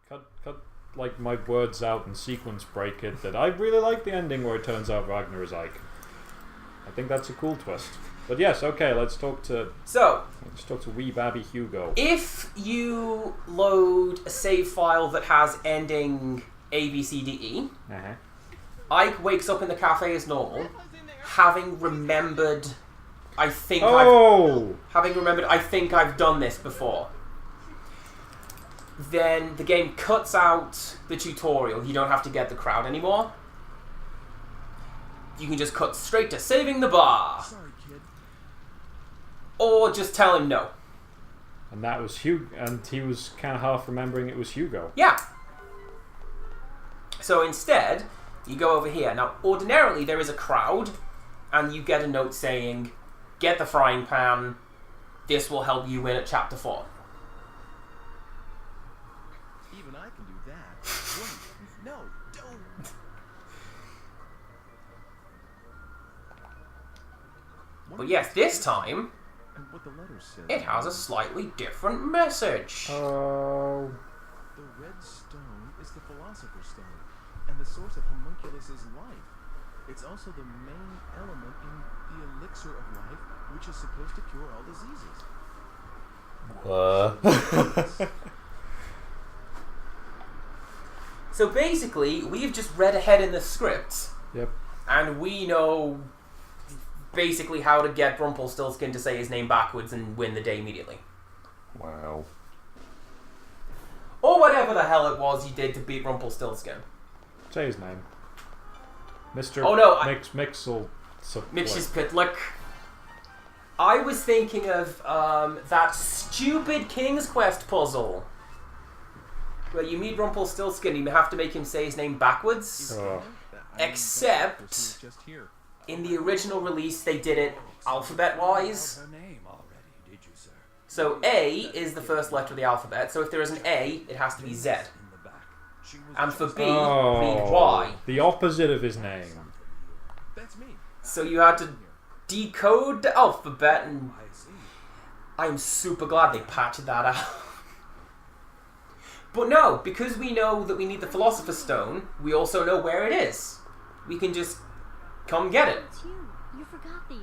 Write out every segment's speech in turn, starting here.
cut like my words out and sequence break it that I really like the ending where it turns out Ragnar is Ike. I think that's a cool twist. But yes, okay, let's talk to wee babby Hugo. If you load a save file that has ending A, B, C, D, E, Ike wakes up in the cafe as normal, having remembered I think I've done this before. Then the game cuts out the tutorial. You don't have to get the crowd anymore. You can just cut straight to saving the bar. Sorry, kid. Or just tell him no. And that was Hugo, and he was kind of half remembering it was Hugo. Yeah. So instead, you go over here. Now, ordinarily, there is a crowd, and you get a note saying, get the frying pan, this will help you win at Chapter 4. Even I can do that. Wait, no, don't. But yes, this time, And what the letter says. it has a slightly different message. Oh. The red stone is the Philosopher's Stone, and the source of Homunculus's life. It's also the main element in the elixir of life, which is supposed to cure all diseases. So basically, we've just read ahead in the script, Yep. and we know basically how to get Rumpelstiltskin to say his name backwards and win the day immediately. Wow. Or whatever the hell it was you did to beat Rumpelstiltskin. Say his name. Mr. Oh no, Mixel. Mixelpitlick. I was thinking of that stupid King's Quest puzzle. Where you meet Rumpelstiltskin, you have to make him say his name backwards. Except, Just here. in the original release, they did it alphabet-wise. Her name already, did you, sir? So A is the first letter of the alphabet, so if there is an A, it has to be Z. In the back. She was And for B, Oh. read Y. The opposite of his name. That's me. So you had to decode the alphabet, and I see. I'm super glad they patched that out. But no, because we know that we need the Philosopher's Stone, we also know where it is. We can just come get it. It's you. You forgot these.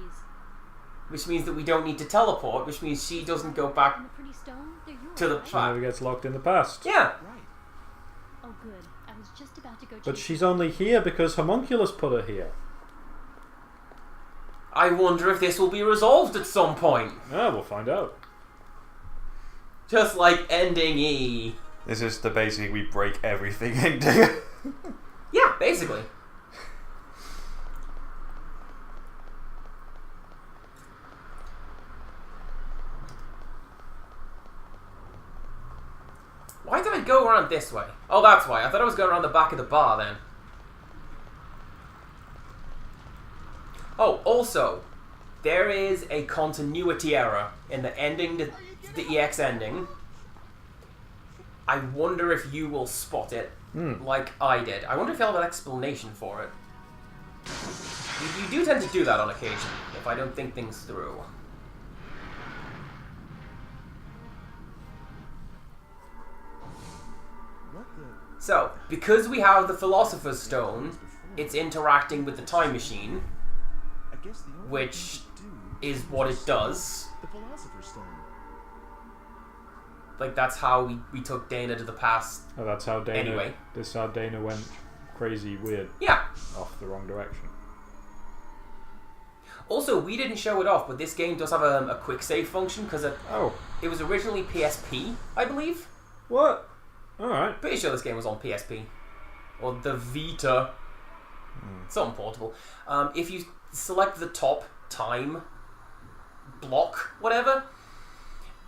Which means that we don't need to teleport, which means she doesn't go back And the pretty stone, they're yours. to the right? She never gets locked in the past. Yeah. Right. Oh, good. I was just about to go. But check. she's only here because Homunculus put her here. I wonder if this will be resolved at some point. Ah, we'll find out. Just like ending E. This is the basic we break everything ending. Yeah, basically. Why did I go around this way? Oh, that's why. I thought I was going around the back of the bar then. Oh, also, there is a continuity error in the ending, the EX ending. I wonder if you will spot it, like I did. I wonder if you'll have an explanation for it. You do tend to do that on occasion, if I don't think things through. What the? So, because we have the Philosopher's Stone, it's interacting with the time machine, I guess the only which thing to do is what it does. The Philosopher's Stone. Like, that's how we took Dana to the past. Oh, that's how Dana. Anyway. This is how Dana went crazy weird Yeah. off the wrong direction. Also, we didn't show it off, but this game does have a quick save function, because it Oh, was originally PSP, I believe. what? All right. Pretty sure this game was on PSP. Or the Vita. Something portable. If you select the top time block, whatever,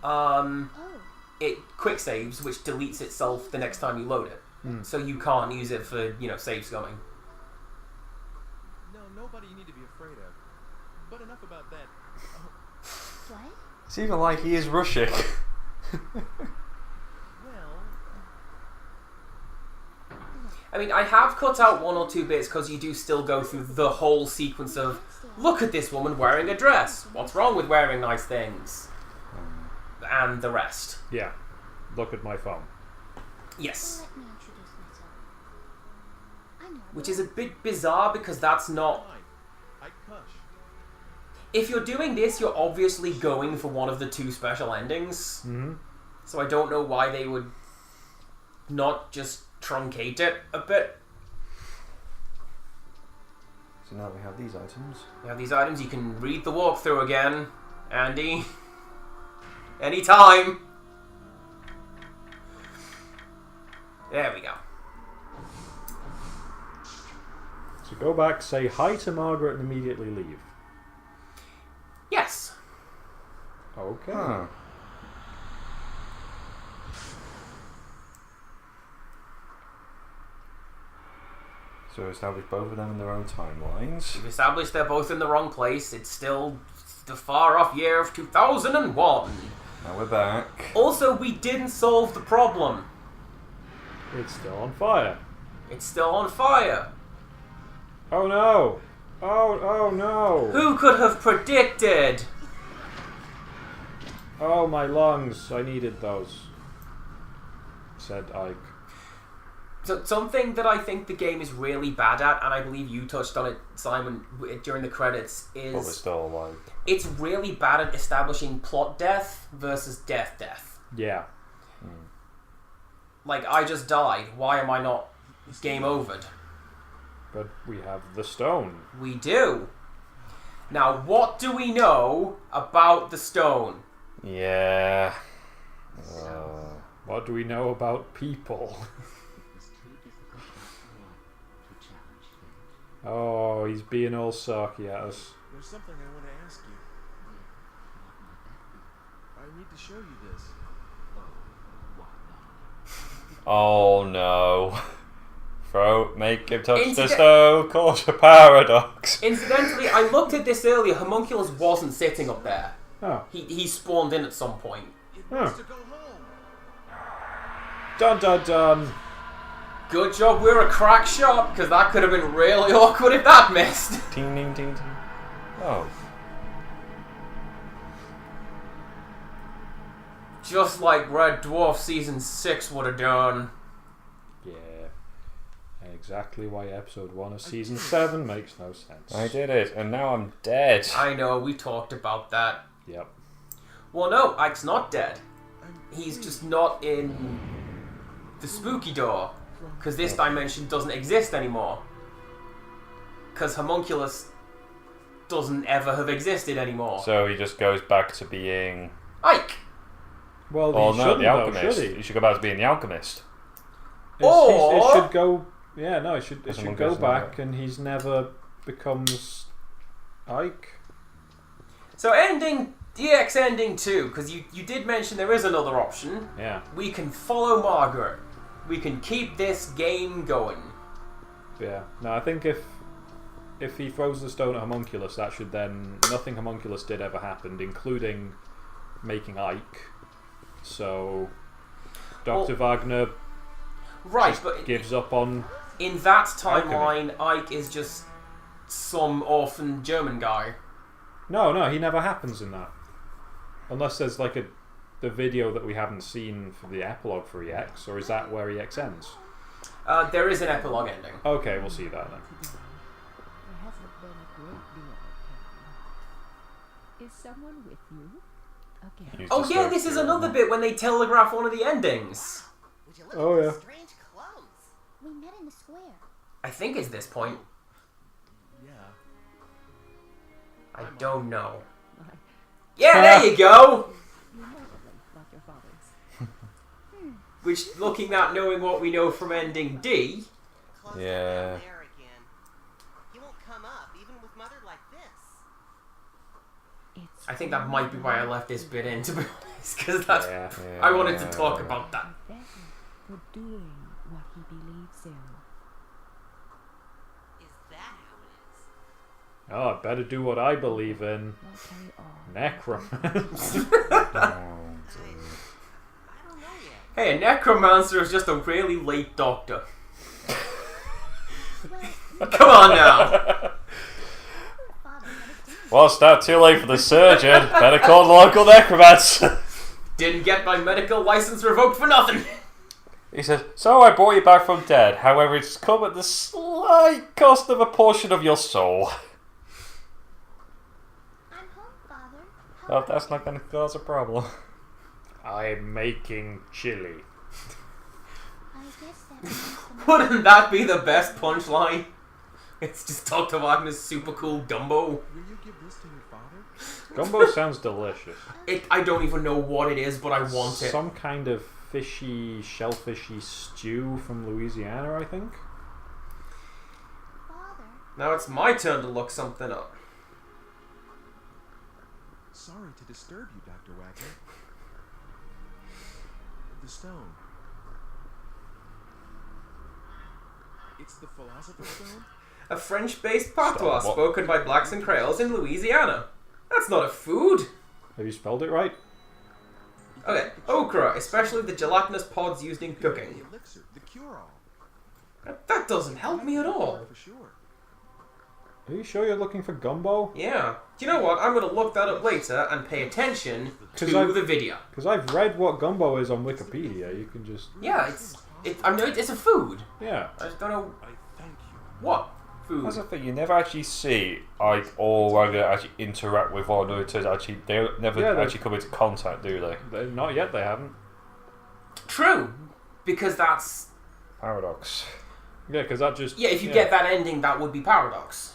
Oh, it quick saves, which deletes itself the next time you load it. So you can't use it for, saves going. No, nobody you need to be afraid of. But enough about that. Oh, what? It's even like he is rushing. well, I mean, I have cut out 1 or 2 bits because you do still go through the whole sequence of, look at this woman wearing a dress. What's wrong with wearing nice things? And the rest. Yeah. Look at my phone. Yes. Let me introduce myself. I'm Margaret. Which is a bit bizarre because that's not... Hi. Kush. If you're doing this, you're obviously going for one of the two special endings. Mm-hmm. So I don't know why they would not just truncate it a bit. So now we have these items. You have these items, you can read the walkthrough again, Andy. Anytime. There we go. So go back, say hi to Margaret, and immediately leave. Yes. Okay. Huh. So establish both of them in their own timelines. We've established they're both in the wrong place. It's still the far-off year of 2001. Now we're back. Also, we didn't solve the problem. It's still on fire. It's still on fire. Oh no! Oh no! Who could have predicted? Oh, my lungs. I needed those. Said Ike. So something that I think the game is really bad at, and I believe you touched on it, Simon, during the credits, But we're is still alive. it's really bad at establishing plot death versus death. Yeah. Like, I just died. Why am I not game overed? But we have the stone. We do. Now, what do we know about the stone? Yeah. What do we know about people? Oh, he's being all sarky at us. There's something I want to ask you. I need to show you this. Oh no. Make him touch the Incident- stone, cause a paradox. Incidentally, I looked at this earlier. Homunculus wasn't sitting up there. Oh. He spawned in at some point. It Huh. wants to go home. Dun dun dun. Good job we're a crack shot, because that could have been really awkward if that missed. Ting ding ting ting. Oh. Just like Red Dwarf Season 6 would have done. Yeah. Exactly why episode 1 of season 7 makes no sense. I did it, and now I'm dead. I know, we talked about that. Yep. Well, no, Ike's not dead. He's just not in the spooky door. Because this dimension doesn't exist anymore. Because Homunculus doesn't ever have existed anymore. So he just goes back to being... Ike! Well, Oh he no, shouldn't the though, alchemist. should he? He should go back to being the alchemist. Or- It should go... Yeah, no, it should Someone go goes back nowhere. and he's never becomes Ike. So ending, DX ending 2, because you did mention there is another option. Yeah. We can follow Margaret. We can keep this game going. Yeah. No, I think if he throws the stone at Homunculus, that should then... Nothing Homunculus did ever happened, including making So Dr. Wagner Right, but gives up on... in that timeline, Ike is just some orphan German guy. No, he never happens in that. Unless there's like the video that we haven't seen for the epilogue for EX, or is that where EX ends? There is an epilogue ending. Okay, we'll see that then. There hasn't been a great deal of time. Is someone with you? Again. Use Oh the yeah, sword this is to- another bit when they telegraph one of the endings. Would you look Oh, at yeah. those strange clothes? We met in the square. I think it's this point. Yeah. I don't know. My, Yeah, there you go! remarkably like your father's. Which, looking at knowing what we know from ending D, Close Yeah. down there again. He won't come up, even with mother like this. It's I think that might be why I left this bit in, to be honest, because that's... Yeah. I wanted to talk about that. better for doing what he believes in. Is that how it is? Oh, I better do what I believe in. Will carry on. Necromancy. I don't know yet. Hey, a necromancer is just a really late doctor. Come on now! Father had us do Well, it's not too late for the surgeon. Better call the local necromancer. Didn't get my medical license revoked for nothing. He says, "So I brought you back from dead. However, it's come at the slight cost of a portion of your soul." I'm home, Father. Oh, that's not going to cause a problem. I'm making chili. I guess that means the Wouldn't that be the best punchline? It's just Dr. Wagner's super cool gumbo. Will you give this to your father? Gumbo sounds delicious. I don't even know what it is, but I want it. Some kind of fishy, shellfishy stew from Louisiana, I think. Father. Now it's my turn to look something up. Sorry to disturb you, Dr. Wagner. The stone. It's the Philosopher's Stone? A French-based patois Stop, what? spoken by blacks and Creoles in Louisiana. That's not a food. Have you spelled it right? Okay, okra, especially the gelatinous pods used in cooking. The elixir, the cure-all. That doesn't help me at all. For sure. Are you sure you're looking for gumbo? Yeah. Do you know what? I'm going to look that up later and pay attention to 'Cause the video. Because I've read what gumbo is on Wikipedia. You can just... Yeah, I know it's a food. Yeah. I just don't know I thank you. what food. That's the thing, you never actually see Ike or Wagner actually interact with one another to actually, they never Yeah, actually come into contact, do they? Not yet, they haven't. True, because that's Paradox. Yeah, because that just... if you get that ending, that would be paradox.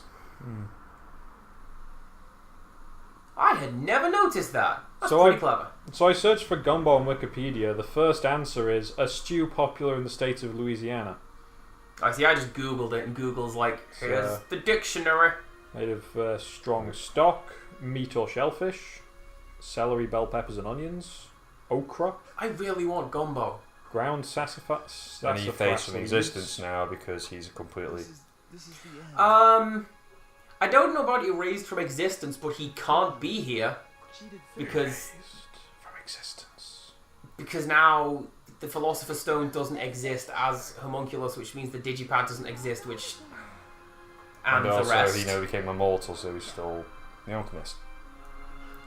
I had never noticed that. That's So pretty I- clever. So I searched for gumbo on Wikipedia. The first answer is a stew popular in the state of Louisiana. I see. I just googled it, and Google's like, "Here's the dictionary." Made of strong stock, meat or shellfish, celery, bell peppers and onions, okra, I really want gumbo. ground sassafras. And he fades from existence now because he's completely... This is the end. I don't know about erased from existence, but he can't be here Cheated because From existence. now the Philosopher's Stone doesn't exist as homunculus, which means the Digipad doesn't exist, which and the also rest. he never became immortal, so he's still the alchemist.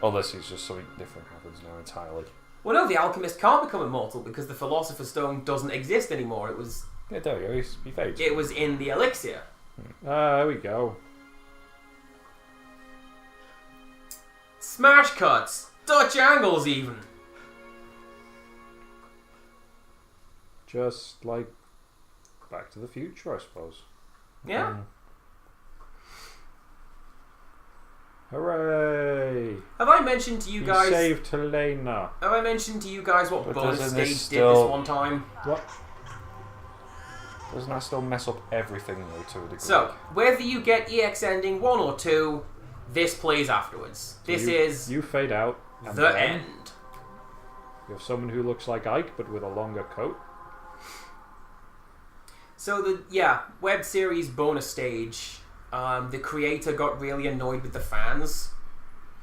Unless it's just something different happens now entirely. Well, no, the alchemist can't become immortal because the Philosopher's Stone doesn't exist anymore. It was Yeah, there you go, he fades. in the elixir. There we go. Smash cuts, Dutch angles, even. Just like Back to the Future, I suppose. Yeah. Hooray! Have I mentioned to you He guys? saved Helena. Have I mentioned to you guys what But bonus doesn't stage this did this still- one time? What? Doesn't that still mess up everything though to a degree? So, whether you get EX ending 1 or 2, this plays afterwards. This is You fade out. And the then end. You have someone who looks like Ike, but with a longer coat. So web series bonus stage. The creator got really annoyed with the fans.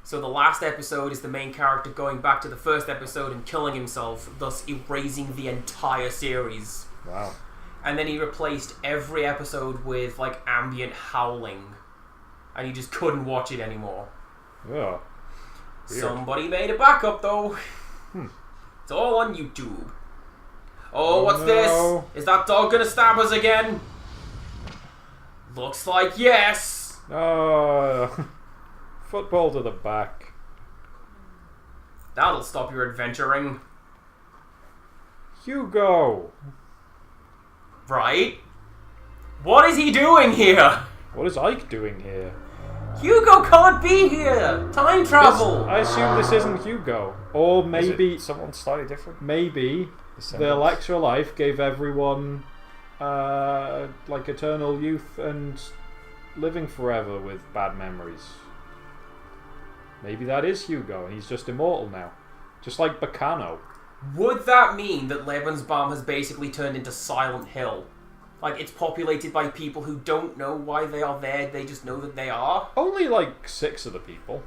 So the last episode is the main character going back to the first episode and killing himself, thus erasing the entire series. Wow. And then he replaced every episode with like ambient howling. And you just couldn't watch it anymore. Yeah. Weird. Somebody made a backup though. It's all on YouTube. Oh, what's no. this? Is that dog gonna stab us again? Looks like yes. Football to the back. That'll stop your adventuring. Hugo! Right? What is he doing here? What is Ike doing here? Hugo can't be here! Time travel! I assume this isn't Hugo. Or Is maybe... it someone slightly different? Maybe the Elixir Life gave everyone like eternal youth and living forever with bad memories. Maybe that is Hugo and he's just immortal now. Just like Bacano. Would that mean that Lebensbaum has basically turned into Silent Hill? Like, it's populated by people who don't know why they are there, they just know that they are? Only like 6 of the people.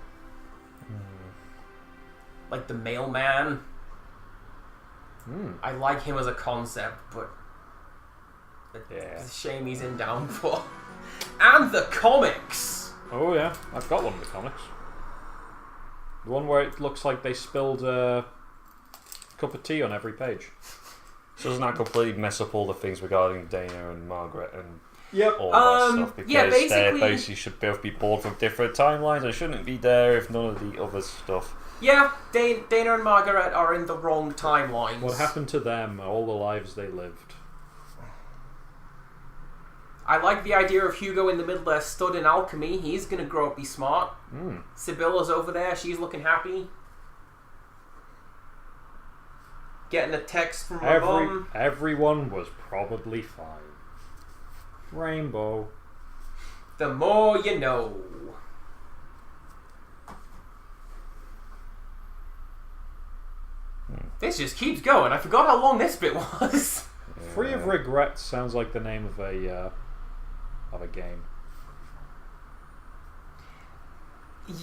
Like the mailman. Hmm. I like him as a concept, but it's a shame he's in Downfall. And the comics! Oh yeah, I've got one of the comics. The one where it looks like they spilled a cup of tea on every page. So doesn't that completely mess up all the things regarding Dana and Margaret and Yep. all that stuff? Because yeah, they basically- basically should both be born from different timelines and shouldn't be there if none of the other stuff. Yeah, Dana and Margaret are in the wrong timelines. What happened to them? All the lives they lived. I like the idea of Hugo in the middle there, stud in alchemy. He's gonna grow up, be smart. Sibylla's over there. She's looking happy. Getting a text from her mum. Everyone was probably fine. Rainbow. The more you know. This just keeps going. I forgot how long this bit was. Free of Regret sounds like the name of a game.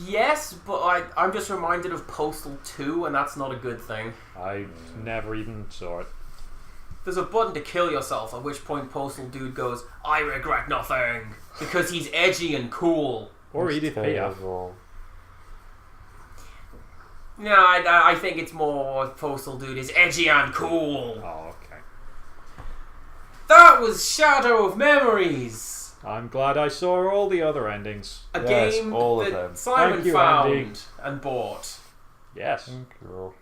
Yes, but I'm just reminded of Postal 2, and that's not a good thing. I never even saw it. There's a button to kill yourself, at which point Postal Dude goes, I regret nothing, because he's edgy and cool. Or Edith Piaf. No, I think it's more Postal Dude is edgy and cool. Oh, okay. That was Shadow of Memories. I'm glad I saw all the other endings. A Yes, game all of that them. Simon Thank you, found Andy. and bought. Yes. Cool.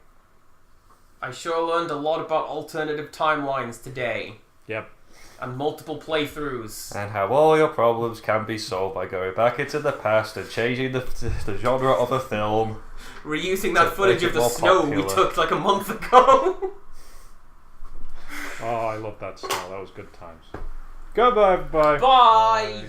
I sure learned a lot about alternative timelines today. Yep. And multiple playthroughs. And how all your problems can be solved by going back into the past and changing the genre of a film. Reusing To that footage make of it the more snow we popular. took like a month ago. Oh, I love that snow. That was good times. Goodbye, everybody. Bye!